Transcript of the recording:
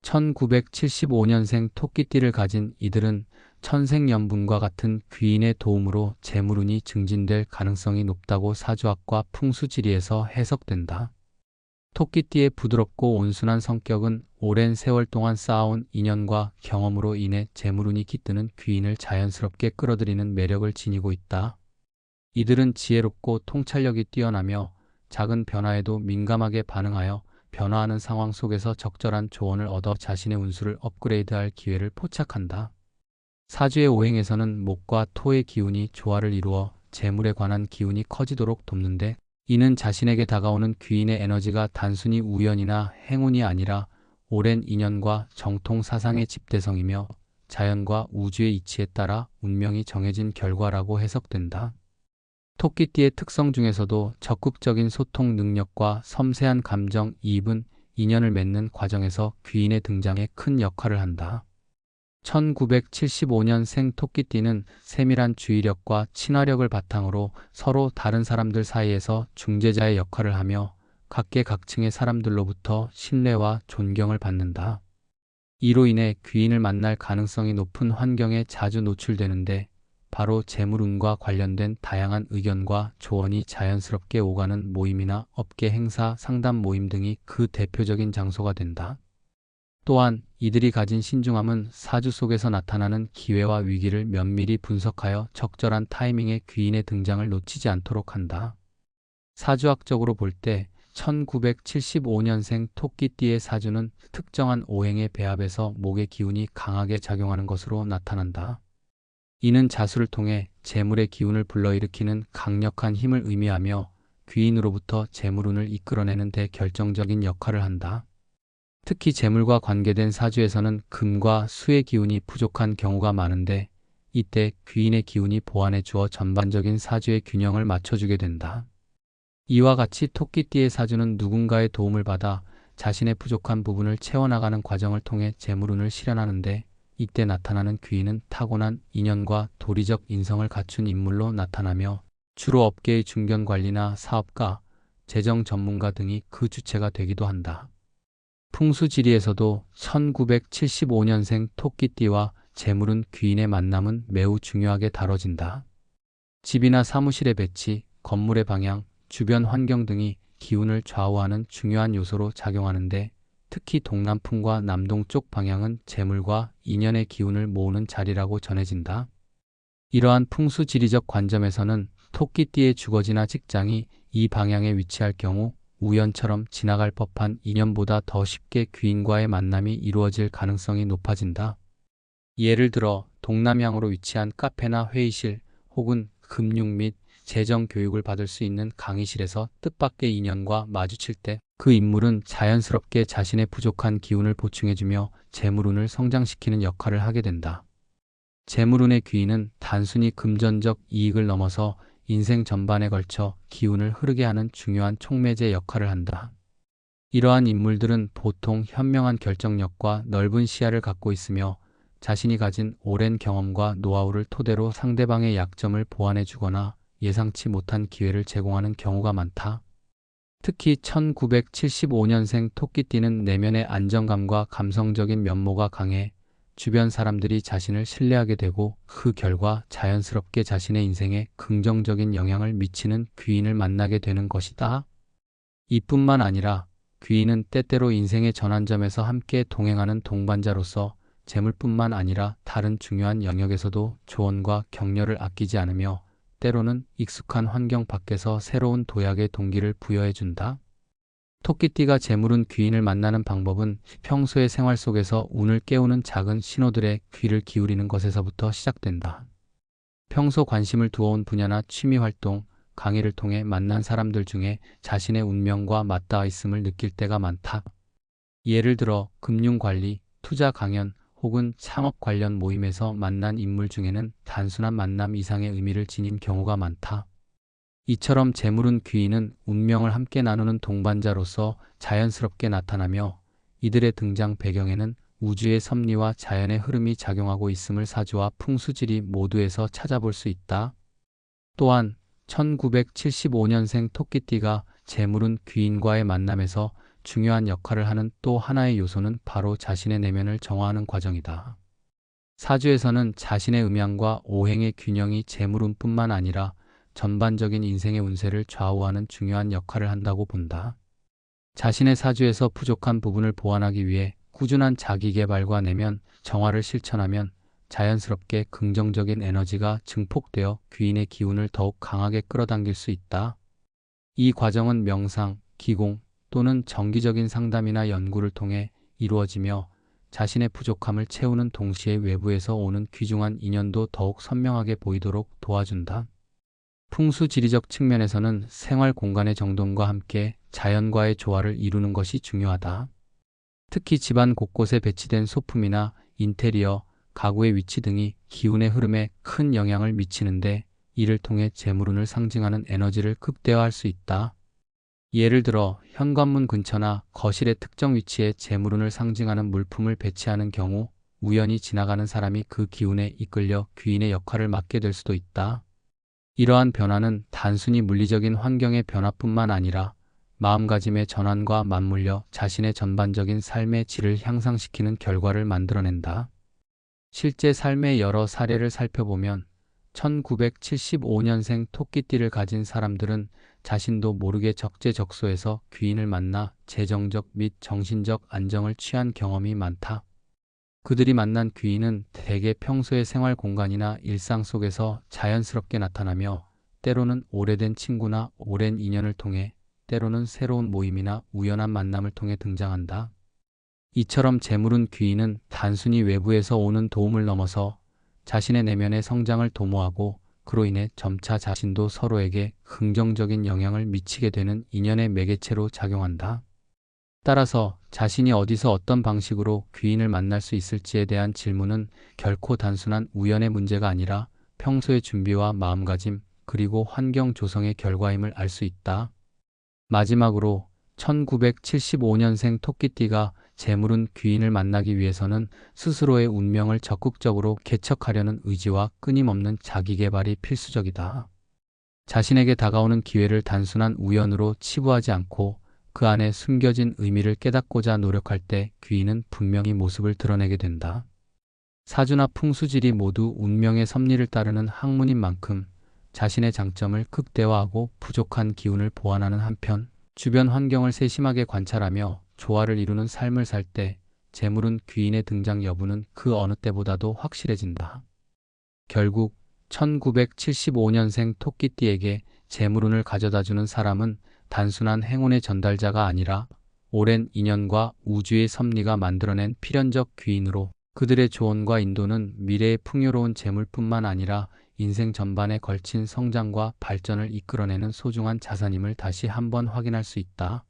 1975년생 토끼띠를 가진 이들은 천생연분과 같은 귀인의 도움으로 재물운이 증진될 가능성이 높다고 사주학과 풍수지리에서 해석된다. 토끼띠의 부드럽고 온순한 성격은 오랜 세월 동안 쌓아온 인연과 경험으로 인해 재물운이 깃드는 귀인을 자연스럽게 끌어들이는 매력을 지니고 있다. 이들은 지혜롭고 통찰력이 뛰어나며 작은 변화에도 민감하게 반응하여 변화하는 상황 속에서 적절한 조언을 얻어 자신의 운수를 업그레이드할 기회를 포착한다. 사주의 오행에서는 목과 토의 기운이 조화를 이루어 재물에 관한 기운이 커지도록 돕는데, 이는 자신에게 다가오는 귀인의 에너지가 단순히 우연이나 행운이 아니라 오랜 인연과 정통 사상의 집대성이며 자연과 우주의 이치에 따라 운명이 정해진 결과라고 해석된다. 토끼띠의 특성 중에서도 적극적인 소통 능력과 섬세한 감정 이입은 인연을 맺는 과정에서 귀인의 등장에 큰 역할을 한다. 1975년생 토끼띠는 세밀한 주의력과 친화력을 바탕으로 서로 다른 사람들 사이에서 중재자의 역할을 하며 각계각층의 사람들로부터 신뢰와 존경을 받는다. 이로 인해 귀인을 만날 가능성이 높은 환경에 자주 노출되는데, 바로 재물운과 관련된 다양한 의견과 조언이 자연스럽게 오가는 모임이나 업계 행사, 상담 모임 등이 그 대표적인 장소가 된다. 또한 이들이 가진 신중함은 사주 속에서 나타나는 기회와 위기를 면밀히 분석하여 적절한 타이밍에 귀인의 등장을 놓치지 않도록 한다. 사주학적으로 볼 때 1975년생 토끼띠의 사주는 특정한 오행의 배합에서 목의 기운이 강하게 작용하는 것으로 나타난다. 이는 자수를 통해 재물의 기운을 불러일으키는 강력한 힘을 의미하며 귀인으로부터 재물운을 이끌어내는 데 결정적인 역할을 한다. 특히 재물과 관계된 사주에서는 금과 수의 기운이 부족한 경우가 많은데, 이때 귀인의 기운이 보완해 주어 전반적인 사주의 균형을 맞춰주게 된다. 이와 같이 토끼띠의 사주는 누군가의 도움을 받아 자신의 부족한 부분을 채워나가는 과정을 통해 재물운을 실현하는데, 이때 나타나는 귀인은 타고난 인연과 도리적 인성을 갖춘 인물로 나타나며 주로 업계의 중견관리나 사업가, 재정 전문가 등이 그 주체가 되기도 한다. 풍수지리에서도 1975년생 토끼띠와 재물운 귀인의 만남은 매우 중요하게 다뤄진다. 집이나 사무실의 배치, 건물의 방향, 주변 환경 등이 기운을 좌우하는 중요한 요소로 작용하는데, 특히 동남풍과 남동쪽 방향은 재물과 인연의 기운을 모으는 자리라고 전해진다. 이러한 풍수지리적 관점에서는 토끼띠의 주거지나 직장이 이 방향에 위치할 경우 우연처럼 지나갈 법한 인연보다 더 쉽게 귀인과의 만남이 이루어질 가능성이 높아진다. 예를 들어 동남향으로 위치한 카페나 회의실 혹은 금융 및 재정 교육을 받을 수 있는 강의실에서 뜻밖의 인연과 마주칠 때 그 인물은 자연스럽게 자신의 부족한 기운을 보충해주며 재물운을 성장시키는 역할을 하게 된다. 재물운의 귀인은 단순히 금전적 이익을 넘어서 인생 전반에 걸쳐 기운을 흐르게 하는 중요한 촉매제 역할을 한다. 이러한 인물들은 보통 현명한 결정력과 넓은 시야를 갖고 있으며 자신이 가진 오랜 경험과 노하우를 토대로 상대방의 약점을 보완해주거나 예상치 못한 기회를 제공하는 경우가 많다. 특히 1975년생 토끼띠는 내면의 안정감과 감성적인 면모가 강해 주변 사람들이 자신을 신뢰하게 되고, 그 결과 자연스럽게 자신의 인생에 긍정적인 영향을 미치는 귀인을 만나게 되는 것이다. 이뿐만 아니라 귀인은 때때로 인생의 전환점에서 함께 동행하는 동반자로서 재물뿐만 아니라 다른 중요한 영역에서도 조언과 격려를 아끼지 않으며 때로는 익숙한 환경 밖에서 새로운 도약의 동기를 부여해준다. 토끼띠가 재물운 귀인을 만나는 방법은 평소의 생활 속에서 운을 깨우는 작은 신호들에 귀를 기울이는 것에서부터 시작된다. 평소 관심을 두어온 분야나 취미 활동, 강의를 통해 만난 사람들 중에 자신의 운명과 맞닿아 있음을 느낄 때가 많다. 예를 들어 금융관리, 투자 강연, 혹은 창업 관련 모임에서 만난 인물 중에는 단순한 만남 이상의 의미를 지닌 경우가 많다. 이처럼 재물운 귀인은 운명을 함께 나누는 동반자로서 자연스럽게 나타나며, 이들의 등장 배경에는 우주의 섭리와 자연의 흐름이 작용하고 있음을 사주와 풍수지리 모두에서 찾아볼 수 있다. 또한 1975년생 토끼띠가 재물운 귀인과의 만남에서 중요한 역할을 하는 또 하나의 요소는 바로 자신의 내면을 정화하는 과정이다. 사주에서는 자신의 음양과 오행의 균형이 재물운뿐만 아니라 전반적인 인생의 운세를 좌우하는 중요한 역할을 한다고 본다. 자신의 사주에서 부족한 부분을 보완하기 위해 꾸준한 자기개발과 내면 정화를 실천하면 자연스럽게 긍정적인 에너지가 증폭되어 귀인의 기운을 더욱 강하게 끌어당길 수 있다. 이 과정은 명상, 기공 또는 정기적인 상담이나 연구를 통해 이루어지며 자신의 부족함을 채우는 동시에 외부에서 오는 귀중한 인연도 더욱 선명하게 보이도록 도와준다. 풍수지리적 측면에서는 생활 공간의 정돈과 함께 자연과의 조화를 이루는 것이 중요하다. 특히 집안 곳곳에 배치된 소품이나 인테리어, 가구의 위치 등이 기운의 흐름에 큰 영향을 미치는데 이를 통해 재물운을 상징하는 에너지를 극대화할 수 있다. 예를 들어 현관문 근처나 거실의 특정 위치에 재물운을 상징하는 물품을 배치하는 경우 우연히 지나가는 사람이 그 기운에 이끌려 귀인의 역할을 맡게 될 수도 있다. 이러한 변화는 단순히 물리적인 환경의 변화뿐만 아니라 마음가짐의 전환과 맞물려 자신의 전반적인 삶의 질을 향상시키는 결과를 만들어낸다. 실제 삶의 여러 사례를 살펴보면 1975년생 토끼띠를 가진 사람들은 자신도 모르게 적재적소에서 귀인을 만나 재정적 및 정신적 안정을 취한 경험이 많다. 그들이 만난 귀인은 대개 평소의 생활 공간이나 일상 속에서 자연스럽게 나타나며 때로는 오래된 친구나 오랜 인연을 통해 때로는 새로운 모임이나 우연한 만남을 통해 등장한다. 이처럼 재물운 귀인은 단순히 외부에서 오는 도움을 넘어서 자신의 내면의 성장을 도모하고 그로 인해 점차 자신도 서로에게 긍정적인 영향을 미치게 되는 인연의 매개체로 작용한다. 따라서 자신이 어디서 어떤 방식으로 귀인을 만날 수 있을지에 대한 질문은 결코 단순한 우연의 문제가 아니라 평소의 준비와 마음가짐 그리고 환경 조성의 결과임을 알 수 있다. 마지막으로 1975년생 토끼띠가 재물운 귀인을 만나기 위해서는 스스로의 운명을 적극적으로 개척하려는 의지와 끊임없는 자기개발이 필수적이다. 자신에게 다가오는 기회를 단순한 우연으로 치부하지 않고 그 안에 숨겨진 의미를 깨닫고자 노력할 때 귀인은 분명히 모습을 드러내게 된다. 사주나 풍수지리 모두 운명의 섭리를 따르는 학문인 만큼 자신의 장점을 극대화하고 부족한 기운을 보완하는 한편 주변 환경을 세심하게 관찰하며 조화를 이루는 삶을 살 때 재물운 귀인의 등장 여부는 그 어느 때보다도 확실해진다. 결국 1975년생 토끼띠에게 재물운을 가져다주는 사람은 단순한 행운의 전달자가 아니라 오랜 인연과 우주의 섭리가 만들어낸 필연적 귀인으로 그들의 조언과 인도는 미래의 풍요로운 재물뿐만 아니라 인생 전반에 걸친 성장과 발전을 이끌어내는 소중한 자산임을 다시 한번 확인할 수 있다.